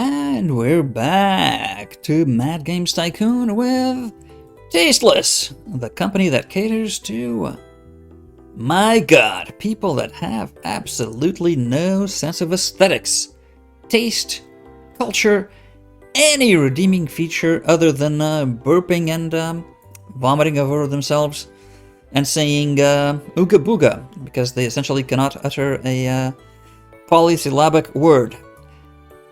And we're back to Mad Games Tycoon with Tasteless, the company that caters to, my god, people that have absolutely no sense of aesthetics, taste, culture, any redeeming feature other than burping and vomiting over themselves and saying ooga booga, because they essentially cannot utter a polysyllabic word.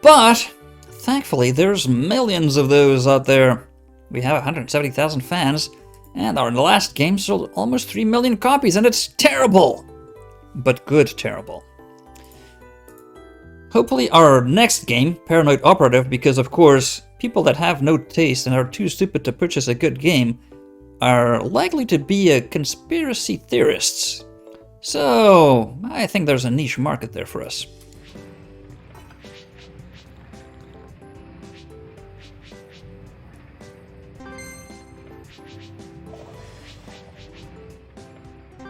But thankfully, there's millions of those out there. We have 170,000 fans, and our last game sold almost 3 million copies, and it's terrible! But good terrible. Hopefully our next game, Paranoid Operative, because of course, people that have no taste and are too stupid to purchase a good game are likely to be conspiracy theorists. So, I think there's a niche market there for us.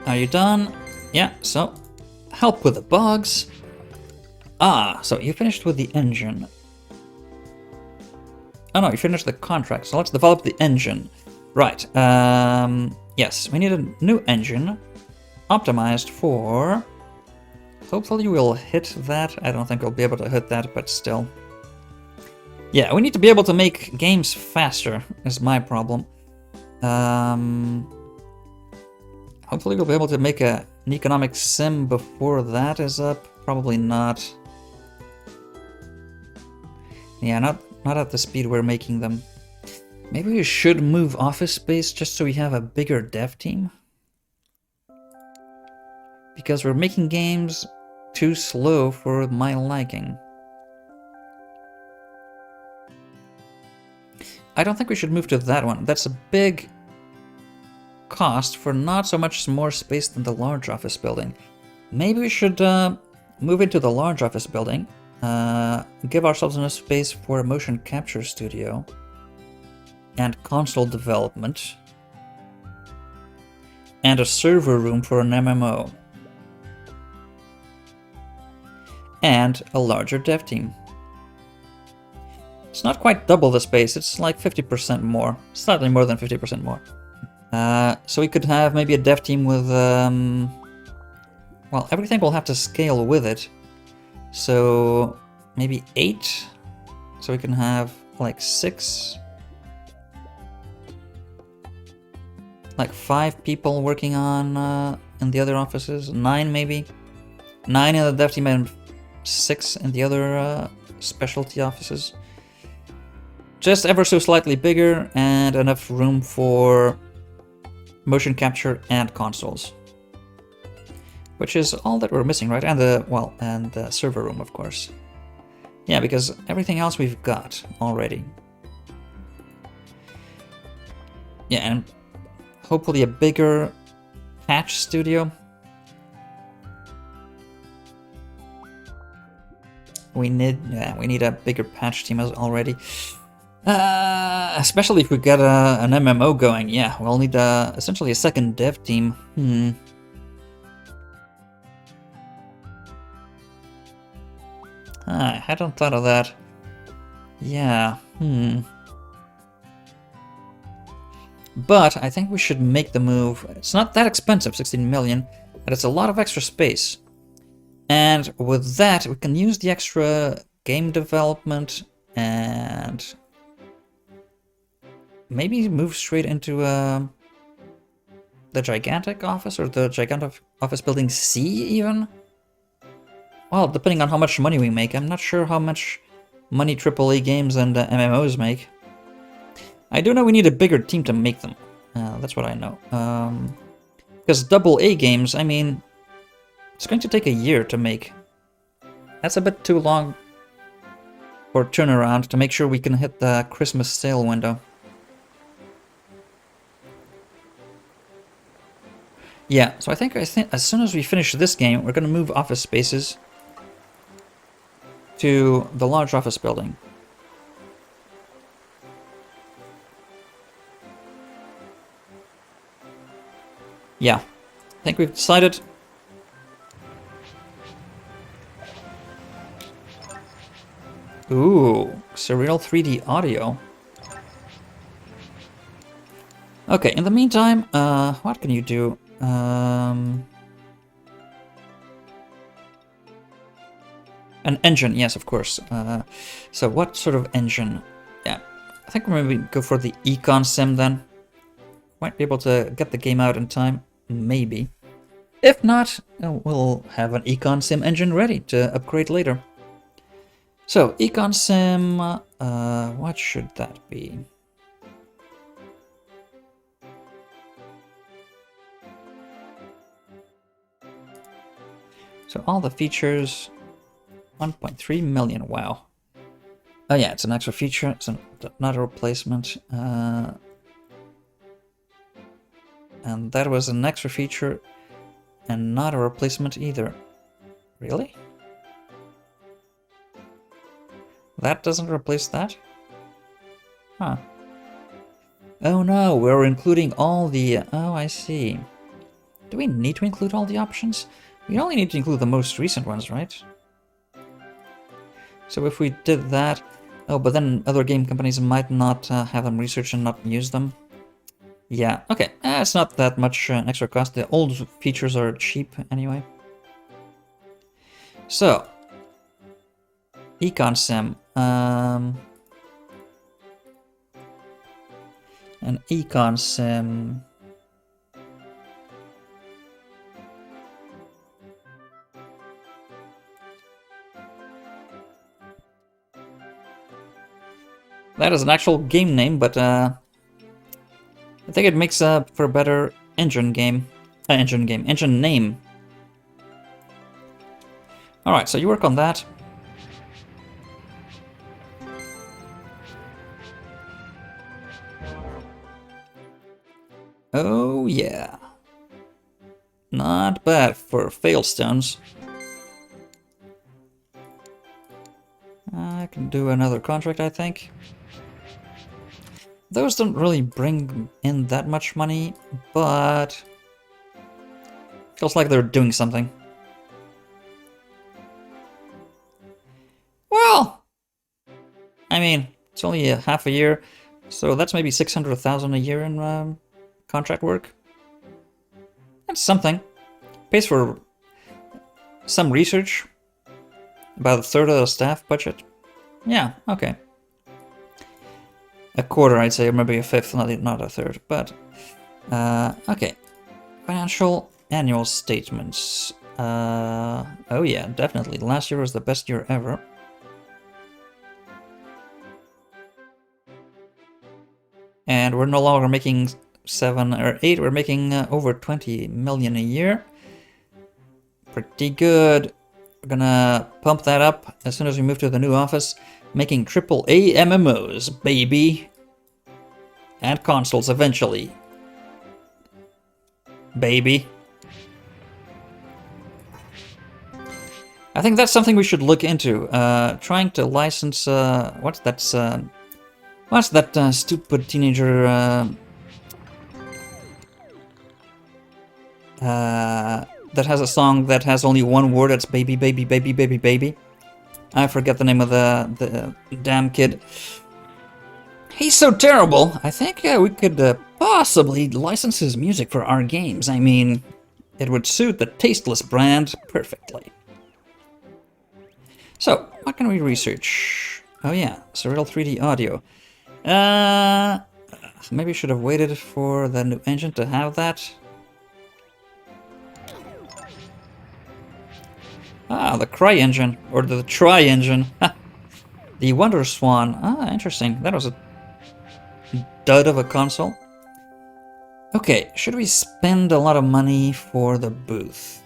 Are you done? Yeah, so help with the bugs. Ah, so you finished with the engine. Oh no, you finished the contract, so let's develop the engine. Right, yes, we need a new engine optimized for... Hopefully we'll hit that. I don't think we'll be able to hit that, but still. Yeah, we need to be able to make games faster, is my problem. Hopefully we'll be able to make an economic sim before that is up. Probably not. Yeah, not at the speed we're making them. Maybe we should move office space just so we have a bigger dev team. Because we're making games too slow for my liking. I don't think we should move to that one. That's a big cost for not so much more space than the large office building. Maybe we should move into the large office building, give ourselves enough space for a motion capture studio and console development, and a server room for an MMO, and a larger dev team. It's not quite double the space, it's like 50% more, slightly more than 50% more. So we could have maybe a dev team with, well, everything will have to scale with it. So maybe 8. So we can have like 6. Like 5 people working on in the other offices. 9 maybe. 9 in the dev team and 6 in the other specialty offices. Just ever so slightly bigger and enough room for motion capture and consoles, which is all that we're missing, right? And the server room, of course. Yeah, because everything else we've got already. Yeah, and hopefully a bigger patch studio. We need a bigger patch team already. Especially if we get an MMO going, yeah, we'll need essentially a second dev team. I hadn't thought of that. Yeah, But I think we should make the move. It's not that expensive, 16 million, but it's a lot of extra space. And with that, we can use the extra game development and maybe move straight into the gigantic office, or the gigantic office building C even? Well, depending on how much money we make. I'm not sure how much money AAA games and MMOs make. I do know we need a bigger team to make them. That's what I know. Because AA games, I mean, it's going to take a year to make. That's a bit too long for turnaround to make sure we can hit the Christmas sale window. Yeah, so I think as soon as we finish this game, we're going to move office spaces to the large office building. Yeah, I think we've decided. Ooh, surreal 3D audio. Okay, in the meantime, what can you do? An engine, yes, of course. So what sort of engine? Yeah, I think we'll maybe go for the Econ Sim then. Might be able to get the game out in time, maybe. If not, we'll have an Econ Sim engine ready to upgrade later. So, Econ Sim, what should that be? So all the features, 1.3 million, wow. Oh yeah, it's an extra feature, it's not a replacement. And that was an extra feature and not a replacement either. Really? That doesn't replace that? Huh. Oh no, we're including all the... Oh, I see. Do we need to include all the options? We only need to include the most recent ones, right? So if we did that... Oh, but then other game companies might not have them research and not use them. Yeah, okay. It's not that much extra cost. The old features are cheap anyway. So, Econ Sim. An Econ Sim. That is an actual game name, but I think it makes for a better engine game. Engine name. Alright, so you work on that. Oh yeah. Not bad for failstones. I can do another contract, I think. Those don't really bring in that much money, but feels like they're doing something. Well, I mean, it's only a half a year, so that's maybe 600,000 a year in contract work. That's something. Pays for some research, about a third of the staff budget. Yeah, okay. A quarter, I'd say, or maybe a fifth, not a third, but... okay. Financial annual statements. Oh yeah, definitely. Last year was the best year ever. And we're no longer making 7 or 8, we're making over 20 million a year. Pretty good. We're gonna pump that up as soon as we move to the new office, making AAA MMOs, baby. And consoles eventually. Baby. I think that's something we should look into. Trying to license, what's that stupid teenager, that has a song that has only one word, that's baby, baby, baby, baby, baby. I forget the name of the damn kid. He's so terrible. I think we could possibly license his music for our games. I mean, it would suit the Tasteless brand perfectly. So, what can we research? Oh yeah, surreal 3D audio. Maybe I should have waited for the new engine to have that. Ah, the Cry engine, or the Try engine. The Wonder Swan. Ah, interesting. That was a dud of a console. Okay, should we spend a lot of money for the booth?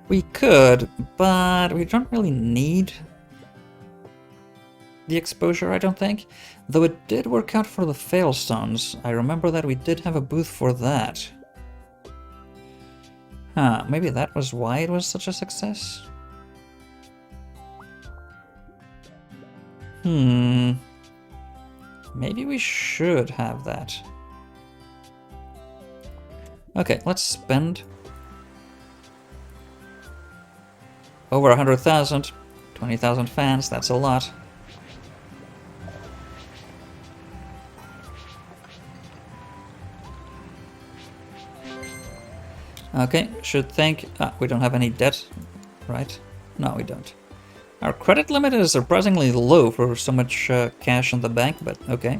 We could, but we don't really need the exposure, I don't think. Though it did work out for the Failstones. I remember that we did have a booth for that. Huh, maybe that was why it was such a success? Maybe we should have that. Okay, let's spend over 100,000. 20,000 fans, that's a lot. Okay, should thank... we don't have any debt, right? No, we don't. Our credit limit is surprisingly low for so much cash in the bank, but okay.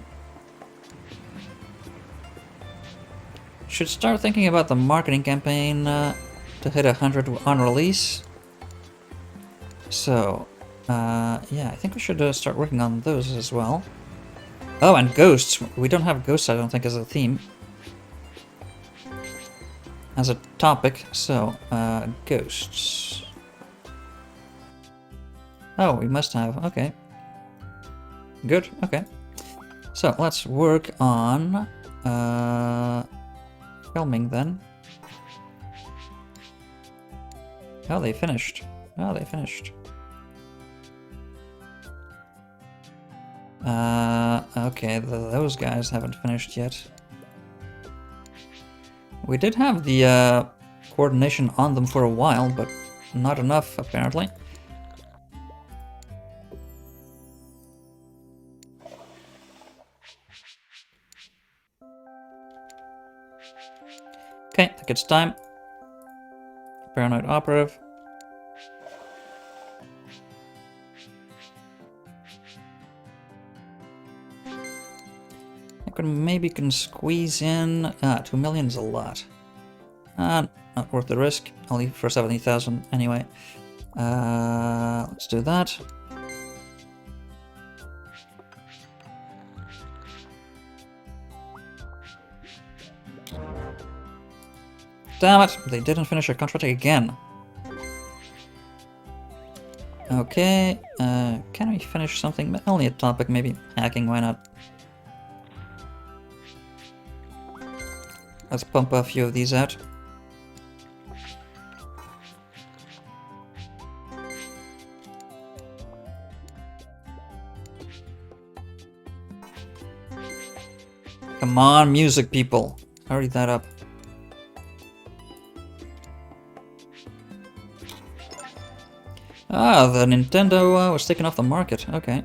Should start thinking about the marketing campaign to hit 100 on release. So, yeah, I think we should start working on those as well. Oh, and ghosts. We don't have ghosts, I don't think, as a theme. As a topic, so, ghosts. Oh, we must have, okay. Good, okay. So, let's work on, filming then. Oh, they finished. Oh, they finished. Okay, those guys haven't finished yet. We did have the coordination on them for a while, but not enough, apparently. Okay, I think it's time. Paranoid Operative. Maybe can squeeze in... 2 million is a lot. Not worth the risk. I'll leave for 70,000 anyway. Let's do that. Damn it! They didn't finish their contract again. Okay, can we finish something? Only a topic, maybe. Hacking, why not? Let's pump a few of these out. Come on, music people. Hurry that up. Ah, the Nintendo was taken off the market. Okay.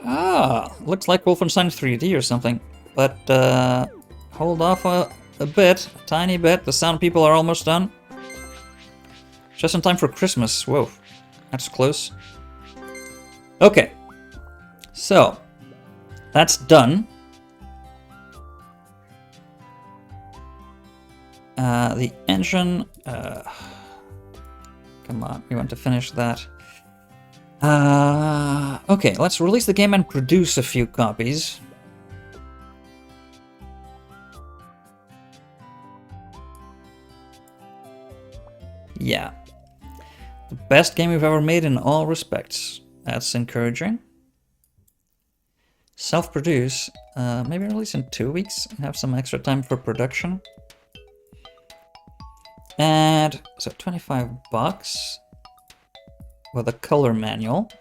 Ah, looks like Wolfenstein 3D or something. But hold off a bit, a tiny bit. The sound people are almost done. Just in time for Christmas. Whoa, that's close. Okay, so that's done. The engine. Come on, we want to finish that. Okay, let's release the game and produce a few copies. Yeah. The best game we've ever made in all respects. That's encouraging. Self-produce. Maybe release in 2 weeks and have some extra time for production. And so $25 with a color manual.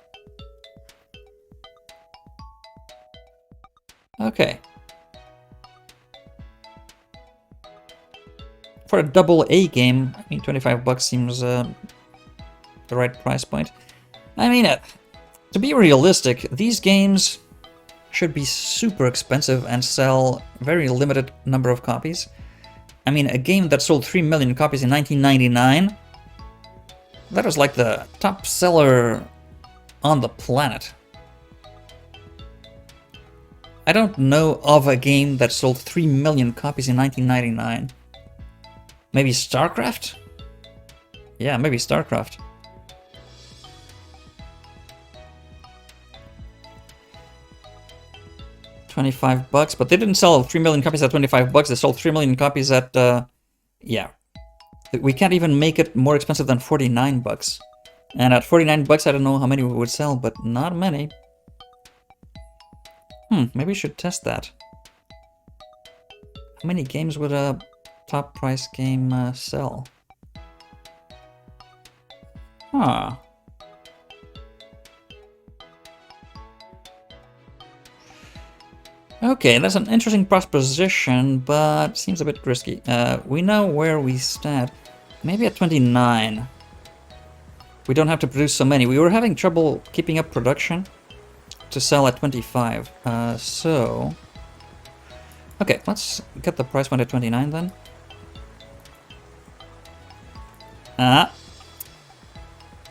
Okay. For a AA game, I mean, $25 seems the right price point. I mean, to be realistic, these games should be super expensive and sell very limited number of copies. I mean, a game that sold 3 million copies in 1999, that was like the top seller on the planet. I don't know of a game that sold 3 million copies in 1999. Maybe StarCraft? Yeah, maybe StarCraft. $25, but they didn't sell 3 million copies at $25. They sold 3 million copies at, yeah. We can't even make it more expensive than $49. And at $49, I don't know how many we would sell, but not many. Maybe we should test that. How many games would a top price game sell? Huh. Okay, that's an interesting proposition, but seems a bit risky. We know where we stand. Maybe at 29. We don't have to produce so many. We were having trouble keeping up production to sell at 25. So... Okay, let's get the price point at 29 then.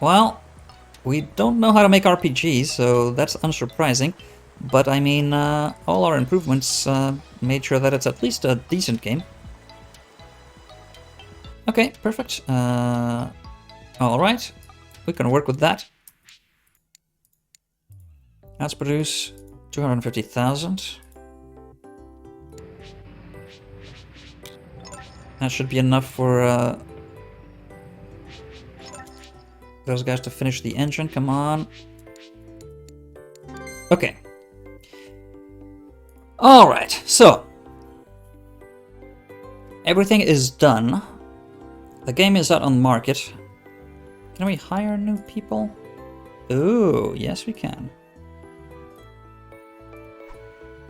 Well, we don't know how to make RPGs, so that's unsurprising. But I mean, all our improvements made sure that it's at least a decent game. Okay, perfect. Alright, we can work with that. Let's produce 250,000. That should be enough for those guys to finish the engine. Come on. Okay. Alright, so everything is done. The game is out on the market. Can we hire new people? Ooh, yes we can.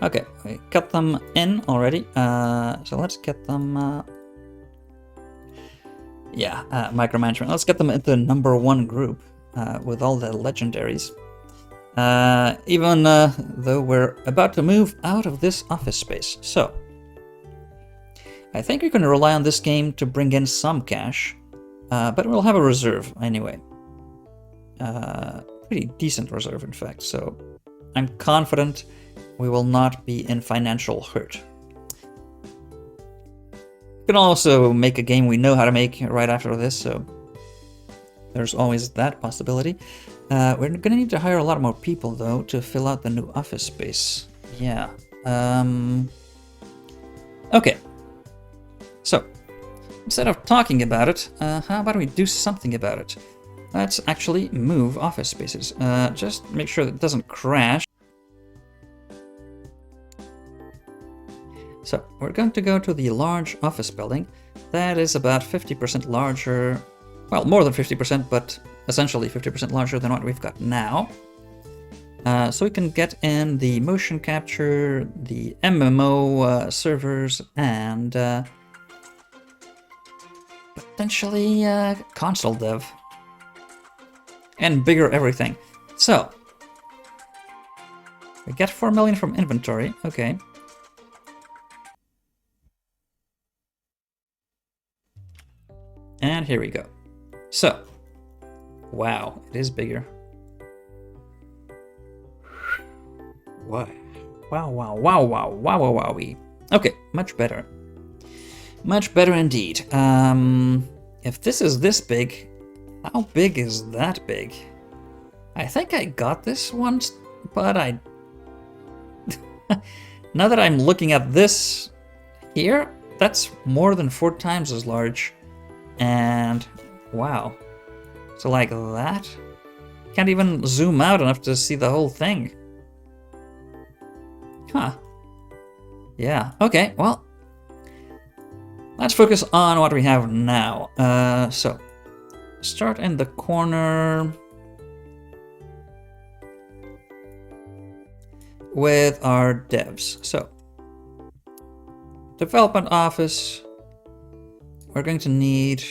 Okay, we got them in already. So let's get them... micromanagement. Let's get them into the #1 group with all the legendaries. Even though we're about to move out of this office space. So, I think we can rely on this game to bring in some cash, but we'll have a reserve anyway. Pretty decent reserve, in fact, so I'm confident we will not be in financial hurt. We can also make a game we know how to make right after this, so there's always that possibility. We're gonna need to hire a lot more people, though, to fill out the new office space. Yeah. Okay. So, instead of talking about it, how about we do something about it? Let's actually move office spaces. Just make sure that it doesn't crash. So, we're going to go to the large office building. That is about 50% larger, well, more than 50%, but essentially 50% larger than what we've got now. So we can get in the motion capture, the MMO servers, and potentially console dev. And bigger everything. So, we get 4 million from inventory, okay. And here we go. So, wow, it is bigger. Wow. Wow. Okay, much better. Much better indeed. If this is this big, how big is that big? I think I got this once, but I... Now that I'm looking at this here, that's more than 4 times as large. And wow. So like that? Can't even zoom out enough to see the whole thing. Huh. Yeah, okay, well. Let's focus on what we have now. So, start in the corner with our devs. So, development office. We're going to need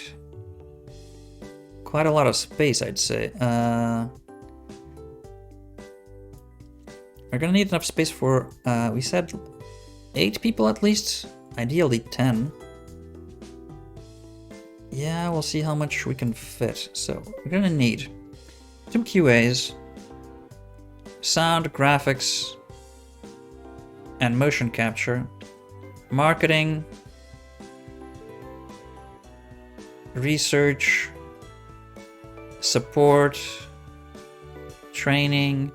quite a lot of space, I'd say. We're gonna need enough space for, we said 8 people at least, ideally 10. Yeah, we'll see how much we can fit. So we're gonna need 2 QAs, sound, graphics, and motion capture, marketing, research, support, training,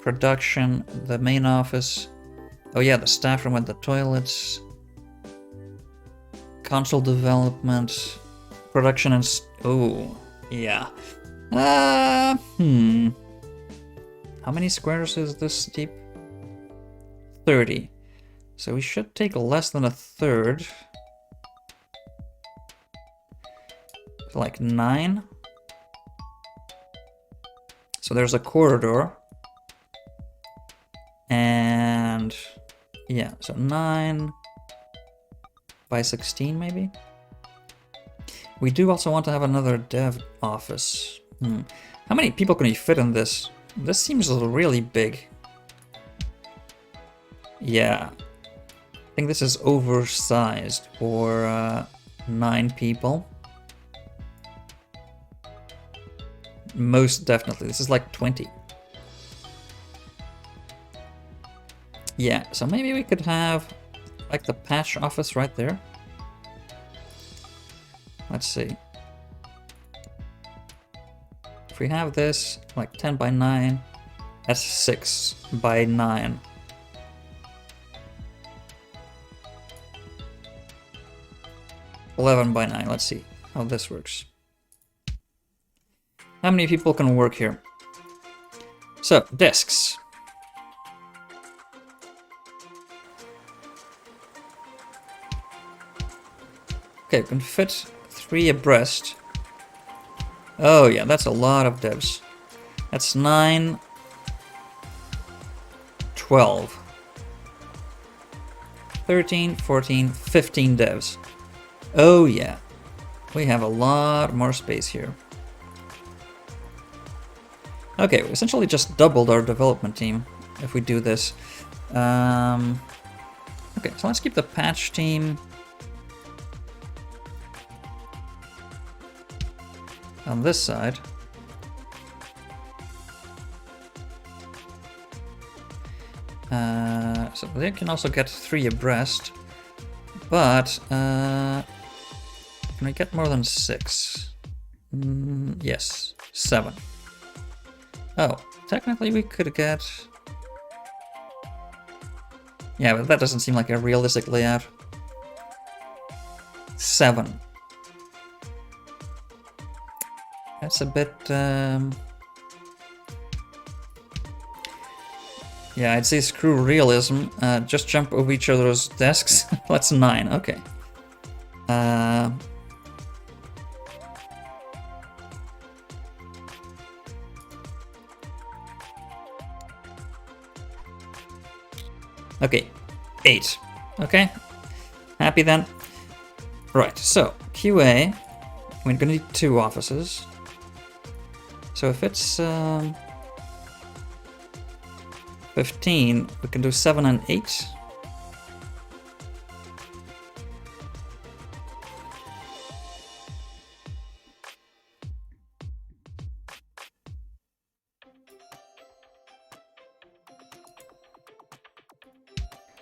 production, the main office. Oh yeah, the staff room and the toilets. Console development, production and... oh, yeah. How many squares is this deep? 30. So we should take less than a third. Like 9. So there's a corridor. And Yeah, so 9 by 16 maybe? We do also want to have another dev office. How many people can we fit in this? This seems really big. Yeah. I think this is oversized for 9 people. Most definitely. This is like 20. Yeah, so maybe we could have like the patch office right there. Let's see. If we have this like 10 by 9, that's 6 by 9. $11 by 9. Let's see how this works. How many people can work here? So, desks. Okay, we can fit 3 abreast. Oh yeah, that's a lot of devs. That's 9, 12, 13, 14, 15 devs. Oh yeah, we have a lot more space here. Okay, we essentially just doubled our development team if we do this. Okay, so let's keep the patch team on this side. So they can also get 3 abreast, but can we get more than 6? Yes, 7. Oh, technically we could get... Yeah, but that doesn't seem like a realistic layout. 7. That's a bit... Yeah, I'd say screw realism. Just jump over each other's desks. That's 9, okay. Okay, 8. Okay, happy then? Right, so QA, we're gonna need 2 offices. So if it's 15, we can do 7 and 8.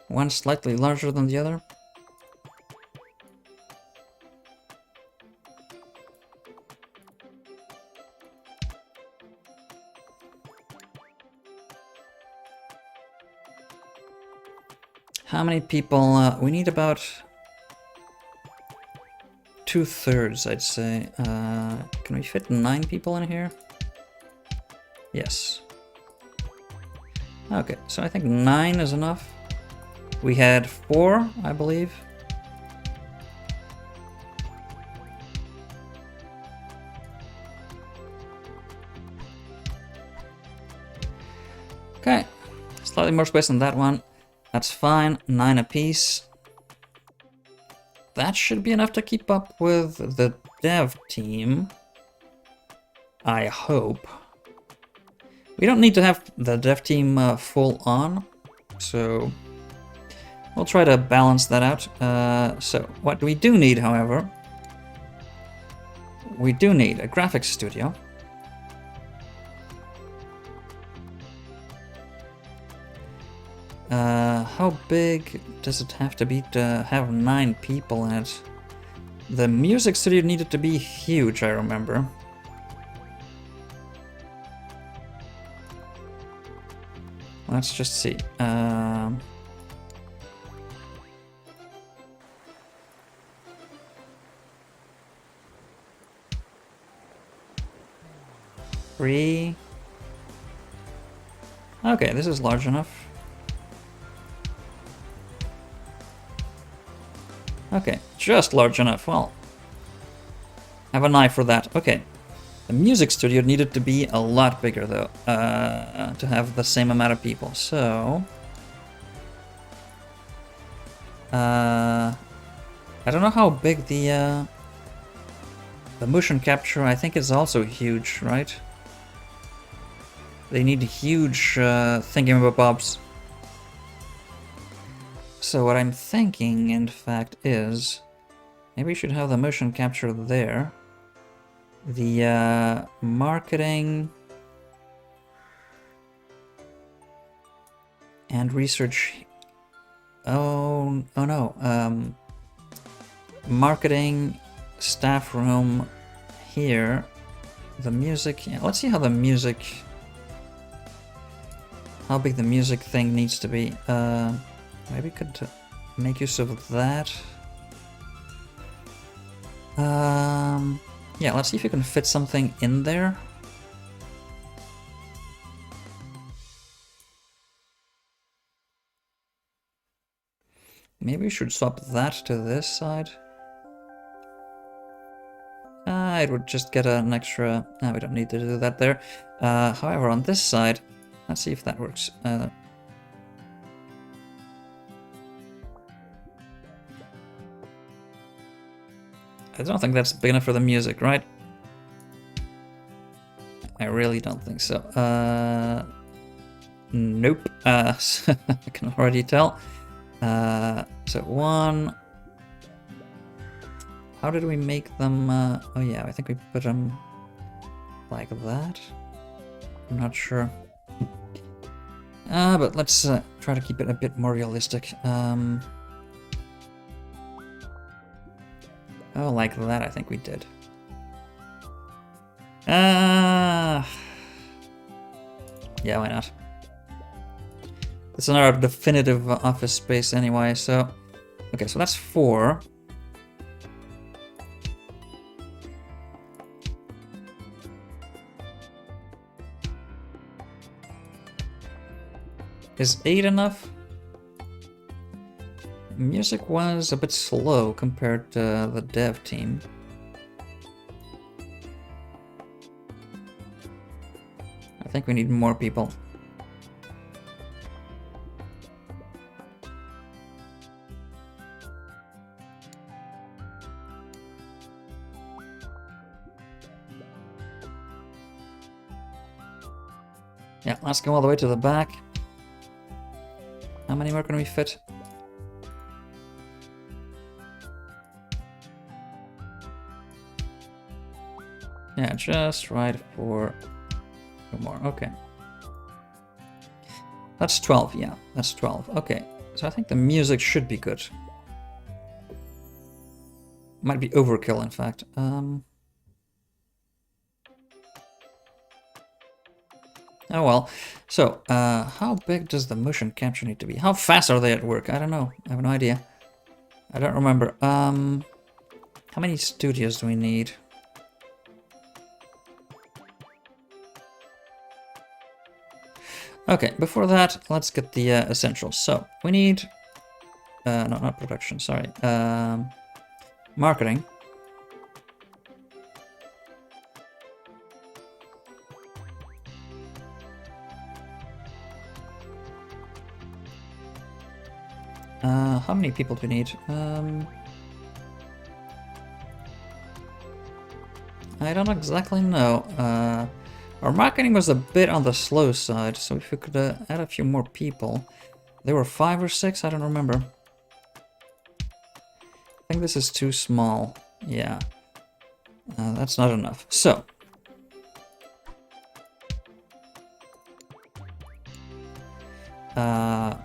One slightly larger than the other. How many people? We need about 2/3, I'd say. Can we fit 9 people in here? Yes. Okay, so I think 9 is enough. We had 4, I believe. Okay, slightly more space than that one. That's fine, 9 apiece. That should be enough to keep up with the dev team. I hope. We don't need to have the dev team full on, so we'll try to balance that out. So what we do need, however, we do need a graphics studio. How big does it have to be to have 9 people in it? The music studio needed to be huge, I remember. Let's just see. Three. Okay, this is large enough. Okay, just large enough. Well, have an eye for that. Okay. The music studio needed to be a lot bigger, though, to have the same amount of people. So I don't know how big the motion capture, I think, is also huge, right? They need huge thingamabobs. So what I'm thinking, in fact, is maybe we should have the motion capture there. The marketing and research. Oh no. Marketing, staff room here. The music. Yeah, let's see how the music. How big the music thing needs to be. Maybe we could make use of that. Yeah, let's see if you can fit something in there. Maybe we should swap that to this side. It would just get an extra... No, we don't need to do that there. However, on this side, let's see if that works. I don't think that's big enough for the music, right? I really don't think so. Nope. I can already tell. So one... How did we make them? Oh yeah, I think we put them like that. I'm not sure. But let's try to keep it a bit more realistic. Oh, like that, I think we did. Yeah, why not? It's not our definitive office space anyway, so... Okay, so that's 4. Is 8 enough? Music was a bit slow compared to the dev team. I think we need more people. Yeah, let's go all the way to the back. How many more can we fit? Yeah, just right for 2 more. Okay. That's 12, yeah, that's 12. Okay, so I think the music should be good. Might be overkill, in fact. Oh well. So, how big does the motion capture need to be? How fast are they at work? I don't know. I have no idea. I don't remember. How many studios do we need? Okay, before that, let's get the essentials. So, we need... no, not production, sorry. Marketing. How many people do we need? I don't exactly know. Our marketing was a bit on the slow side, so if we could add a few more people. There were 5 or 6, I don't remember. I think this is too small. Yeah. That's not enough. So.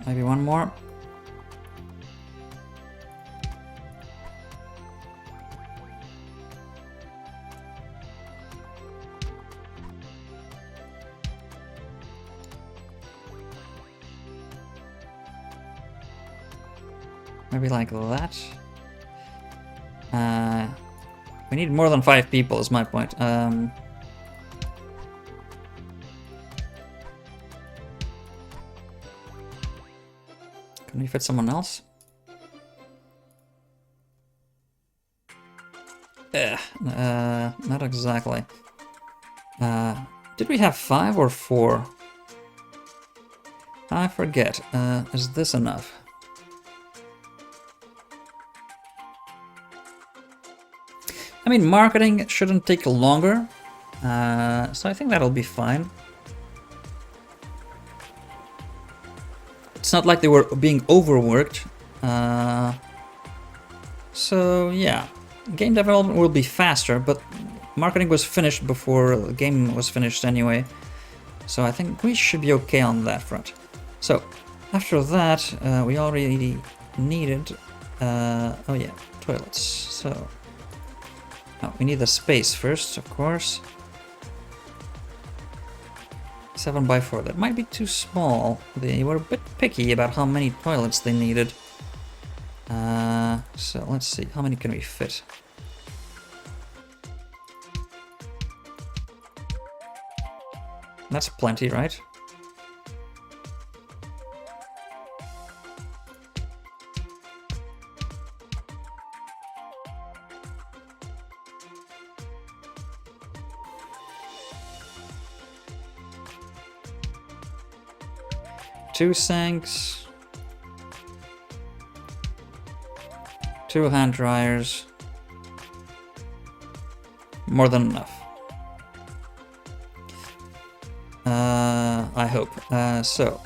Maybe one more. Maybe like that. We need more than 5 people, is my point. Can we fit someone else? Not exactly. Did we have 5 or 4? I forget. Is this enough? I mean, marketing shouldn't take longer, so I think that'll be fine. It's not like they were being overworked. So yeah, game development will be faster, but marketing was finished before the game was finished anyway. So I think we should be okay on that front. So after that, we already needed, oh yeah, toilets. So oh, we need the space first, of course. 7x4, that might be too small. They were a bit picky about how many toilets they needed. So let's see, how many can we fit? That's plenty, right? Two sinks, 2 hand dryers, more than enough. I hope. So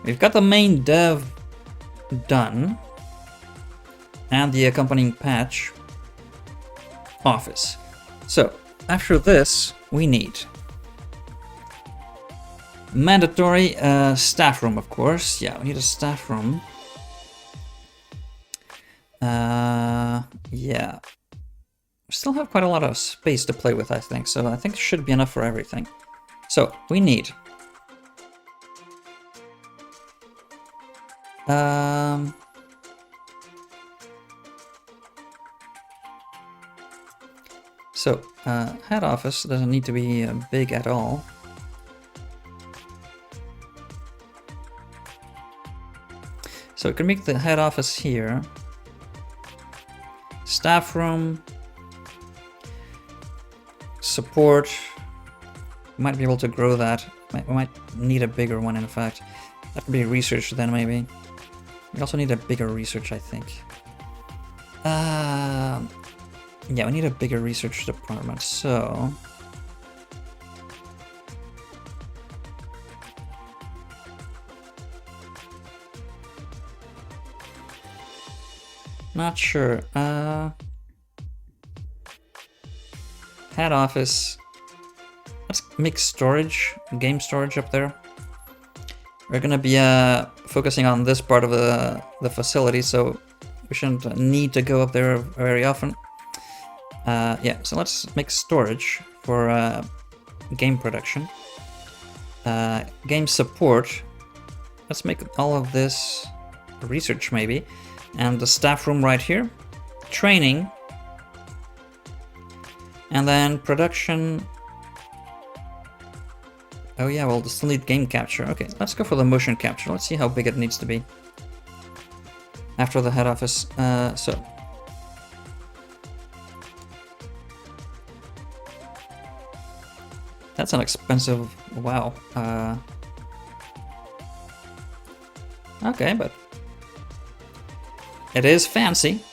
we've got the main dev done and the accompanying patch office. So after this, we need mandatory staff room, of course. Yeah, we need a staff room. Yeah. We still have quite a lot of space to play with, I think, so I think it should be enough for everything. So, we need head office doesn't need to be big at all. So we can make the head office here. Staff room. Support. We might be able to grow that. We might need a bigger one, in fact. That could be research then, maybe. We also need a bigger research, I think. Yeah, we need a bigger research department, so... Not sure. Head office. Let's make storage, game storage up there. We're gonna be focusing on this part of the facility, so we shouldn't need to go up there very often. Yeah, so let's make storage for game production. Game support. Let's make all of this research, maybe. And the staff room right here. Training. And then production. Oh yeah, we'll still need game capture. Okay, let's go for the motion capture. Let's see how big it needs to be. After the head office. So. That's an expensive... Wow. Okay, but... It is fancy.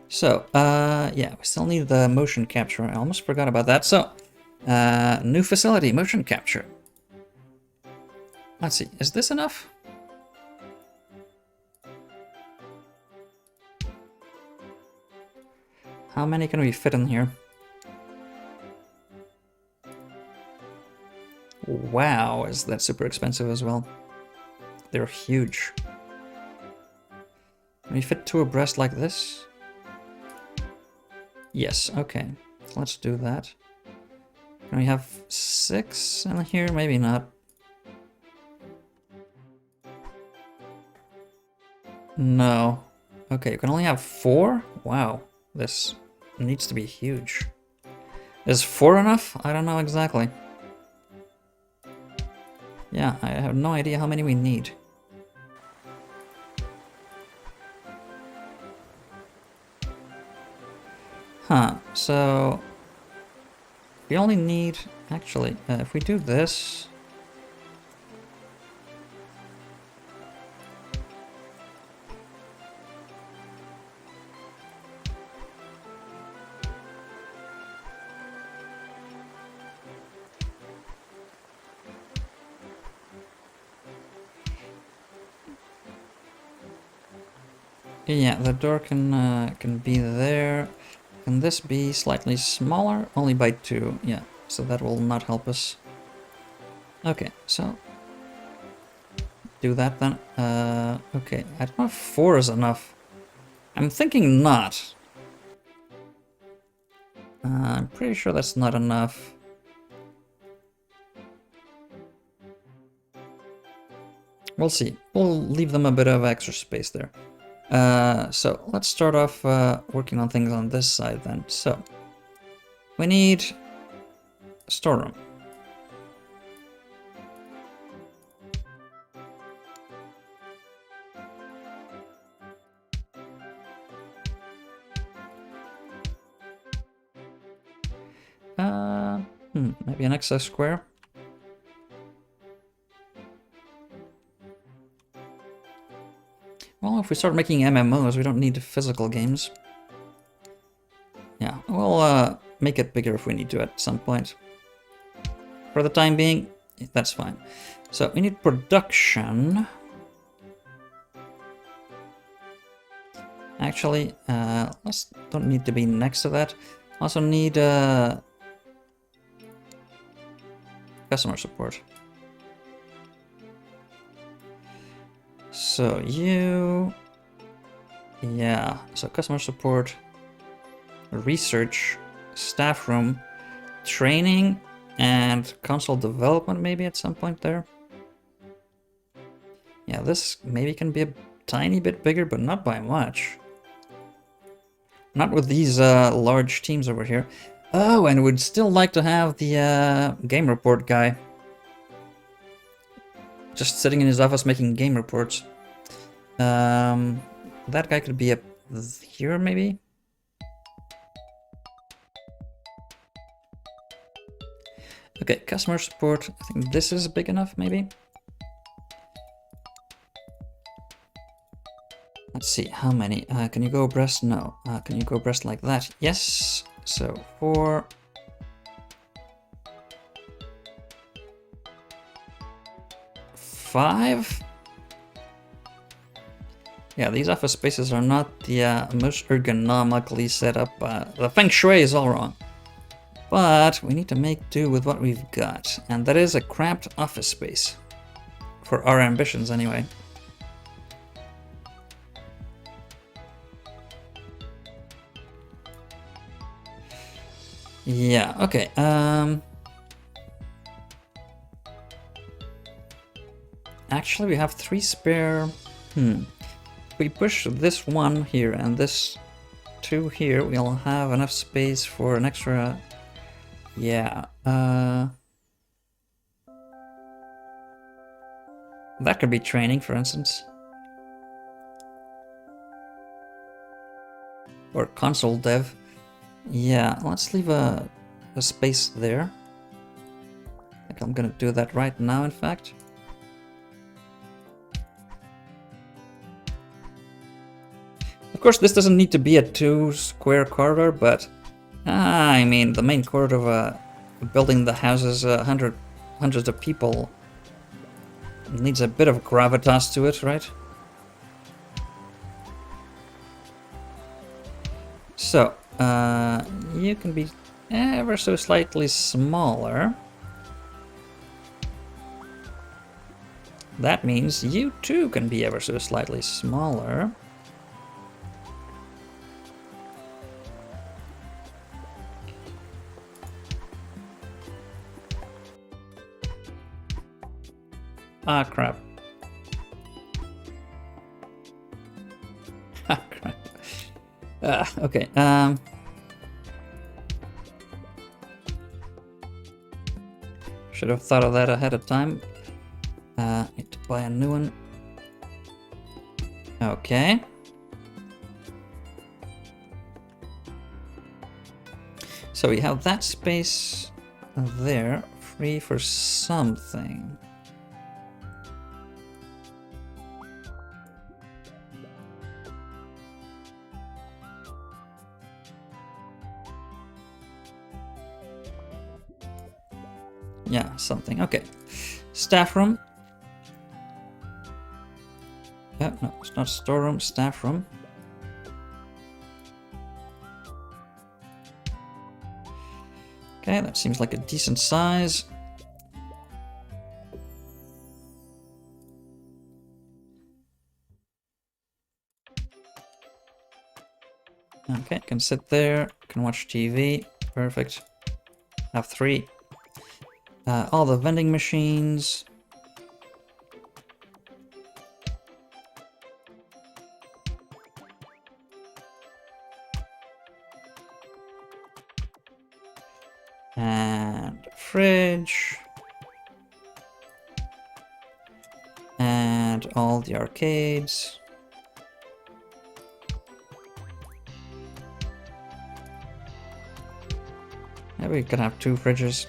So, yeah, we still need the motion capture. I almost forgot about that. So, new facility, motion capture. Let's see, is this enough? How many can we fit in here? Wow, is that super expensive as well? They're huge. Can we fit 2 abreast like this? Yes, okay. Let's do that. Can we have 6 in here? Maybe not. No. Okay, you can only have 4? Wow, this needs to be huge. Is 4 enough? I don't know exactly. Yeah, I have no idea how many we need. Huh, so... We only need... Actually, if we do this... Yeah, the door can be there. Can this be slightly smaller? Only by 2, yeah. So that will not help us. Okay, so do that then. Okay, I don't know if 4 is enough. I'm thinking not. I'm pretty sure that's not enough. We'll see. We'll leave them a bit of extra space there. So let's start off working on things on this side then. So we need a storeroom. Maybe an extra square. Well, if we start making MMOs, we don't need physical games. Yeah, we'll make it bigger if we need to at some point. For the time being, that's fine. So we need production. Actually, let's don't need to be next to that. Also need customer support. So you, yeah. So customer support, research, staff room, training, and console development maybe at some point there. Yeah, this maybe can be a tiny bit bigger, but not by much. Not with these large teams over here. Oh, and would still like to have the game report guy. Just sitting in his office making game reports. That guy could be up here, maybe? Okay, customer support. I think this is big enough, maybe? Let's see, how many? Can you go abreast? No. Can you go abreast like that? Yes. So 4. 5. Yeah, these office spaces are not the most ergonomically set up. The feng shui is all wrong. But we need to make do with what we've got. And that is a cramped office space. For our ambitions, anyway. Yeah, okay. Actually, we have 3 spare. If we push this 1 here and this 2 here, we'll have enough space for an extra. Yeah. That could be training, for instance. Or console dev. Yeah, let's leave a space there. I think I'm gonna do that right now, in fact. Of course, this doesn't need to be a 2-square corridor, but I mean, the main corridor of building the houses, hundreds of people needs a bit of gravitas to it, right? So, you can be ever so slightly smaller. That means you too can be ever so slightly smaller. Ah, crap. Ah, crap. Okay, should have thought of that ahead of time. Need to buy a new one. Okay. So we have that space there, free for something. Yeah, something. Okay. Staff room. Yeah, no, it's not storeroom, staff room. Okay, that seems like a decent size. Okay, can sit there, can watch TV. Perfect. Have 3. All the vending machines. And fridge. And all the arcades. Maybe we could have 2 fridges.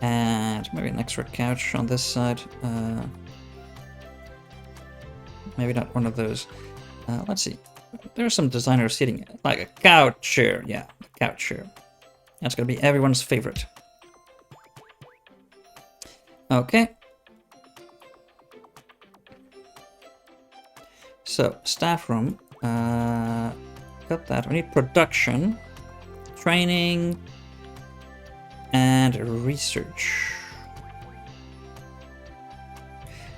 And maybe an extra couch on this side. Maybe not one of those. Let's see. There's some designer seating, like a couch chair. Yeah, a couch chair. That's gonna be everyone's favorite. Okay. So, staff room. Got that. We need production, training, and research.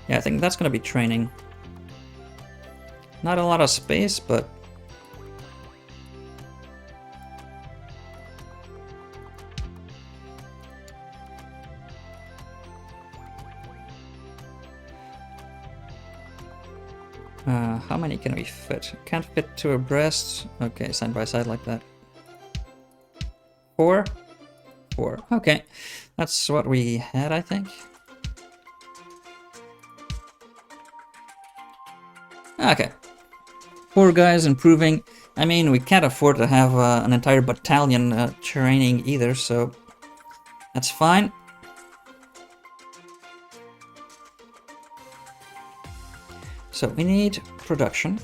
Yeah, I think that's gonna be training. Not a lot of space, but how many can we fit? Can't fit 2 abreast. Okay, side by side like that. 4? 4. Okay, that's what we had, I think. Okay. 4 guys improving. I mean, we can't afford to have an entire battalion training either, so that's fine. So we need production,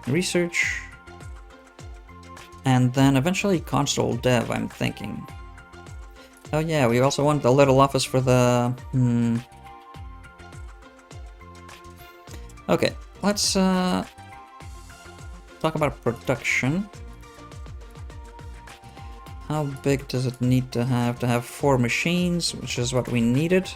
research, and then eventually console dev, I'm thinking. Oh yeah, we also want the little office for the... Okay, let's talk about production. How big does it need to have? To have 4 machines, which is what we needed.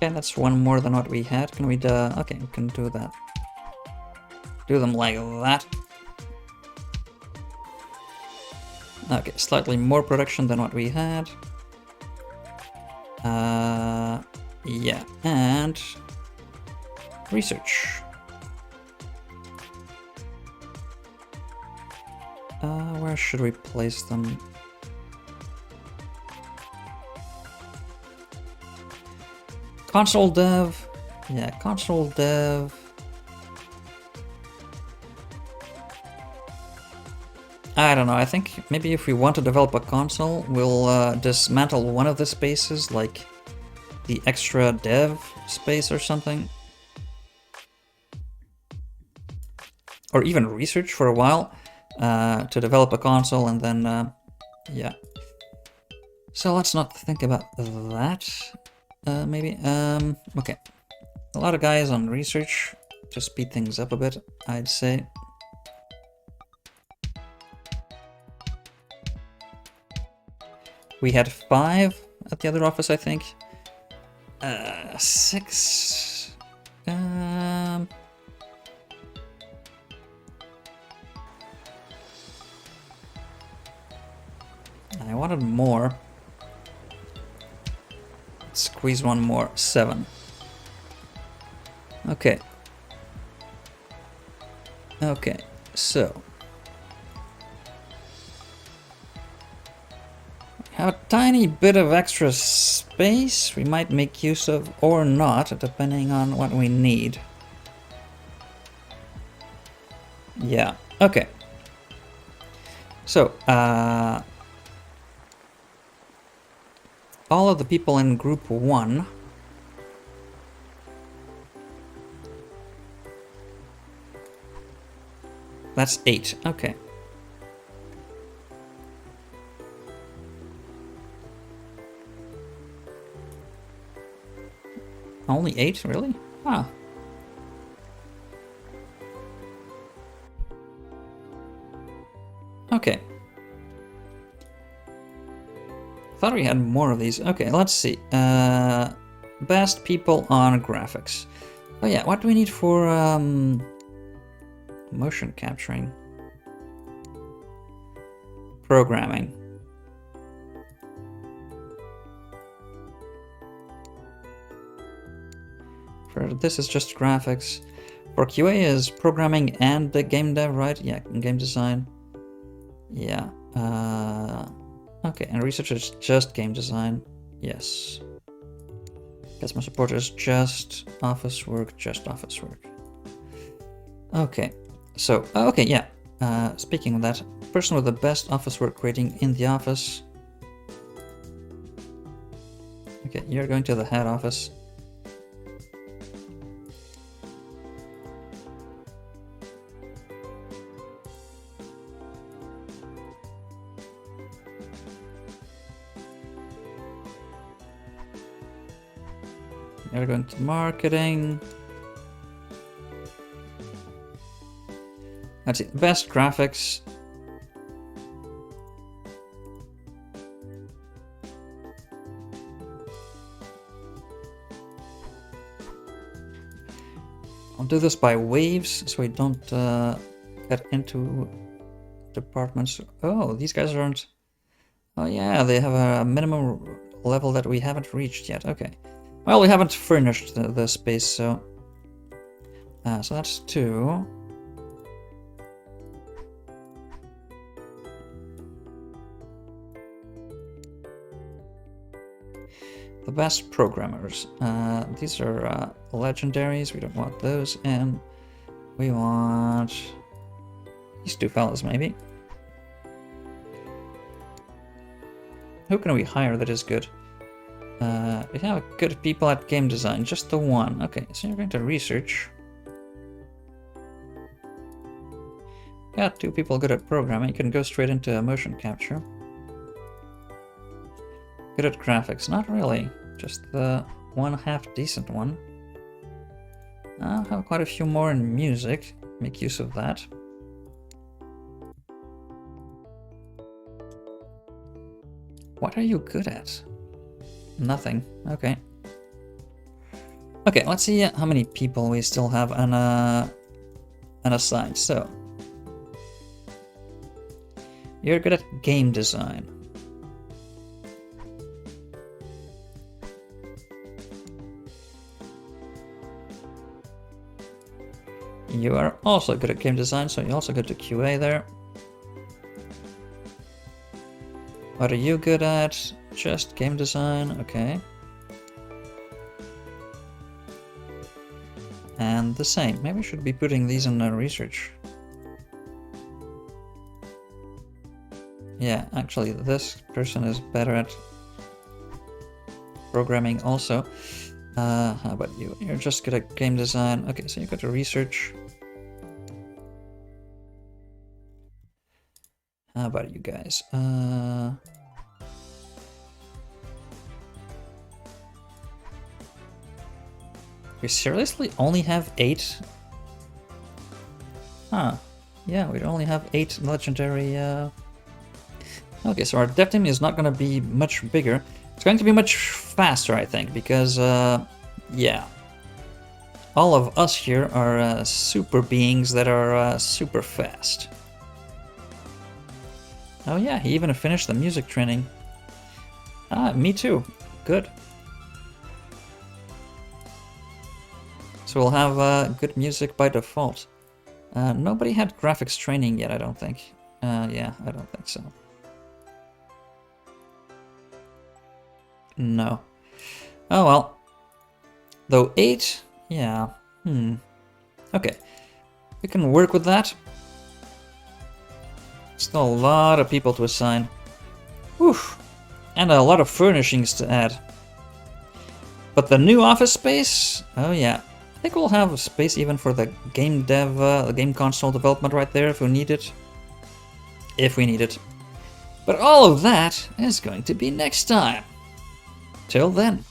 Okay, that's 1 more than what we had. Can we do... Okay, we can do that. Do them like that. Okay, slightly more production than what we had. Yeah, and... research. Where should we place them? Console dev. Yeah, console dev. I don't know, I think maybe if we want to develop a console, we'll dismantle one of the spaces, like the extra dev space or something. Or even research for a while to develop a console, and then, yeah. So let's not think about that. Maybe. Okay. A lot of guys on research to speed things up a bit, I'd say. We had 5 at the other office, I think. 6. I wanted more. Squeeze 1 more. 7. Okay. Okay, so have a tiny bit of extra space we might make use of or not, depending on what we need. Yeah, okay. So, all of the people in group 1. That's 8. Okay. Only 8, really? Huh. Okay. Thought we had more of these. Okay, let's see. Best people on graphics. Oh yeah, what do we need for motion capturing? Programming. For this is just graphics. For QA is programming and the game dev, right? Yeah, game design. Yeah. Okay, and research is just game design. Yes. Customer support is just office work, just office work. Okay, so, okay, yeah. Speaking of that, person with the best office work rating in the office. Okay, you're going to the head office. You're going to marketing. Let's see, best graphics. I'll do this by waves so we don't get into departments. Oh, these guys aren't. Oh yeah, they have a minimum level that we haven't reached yet. Okay. Well, we haven't furnished the space, so... so that's 2. The best programmers. These are legendaries, we don't want those, and we want... these 2 fellas, maybe. Who can we hire that is good? We have good people at game design, just the 1. Okay, so you're going to research. Got 2 people good at programming, you can go straight into motion capture. Good at graphics, not really, just the 1 half decent one. I'll have quite a few more in music, make use of that. What are you good at? Nothing. Okay. Okay, let's see how many people we still have unassigned. So, you're good at game design. You are also good at game design, so you also go to QA there. What are you good at? Just game design, okay. And the same. Maybe we should be putting these in research. Yeah, actually this person is better at programming also. How about you? You're just good at game design. Okay, so you go to research. How about you guys? We seriously only have 8? Huh. Yeah, we only have 8 legendary... Okay, so our dev team is not going to be much bigger. It's going to be much faster, I think, because, yeah. All of us here are super beings that are super fast. Oh yeah, he even finished the music training. Ah, me too. Good. So we'll have good music by default. Nobody had graphics training yet, I don't think. Yeah, I don't think so. No. Oh well. Though 8? Yeah. Okay. We can work with that. Still a lot of people to assign. Oof. And a lot of furnishings to add. But the new office space, oh yeah. I think we'll have space even for the game dev, the game console development right there if we need it. If we need it. But all of that is going to be next time. Till then.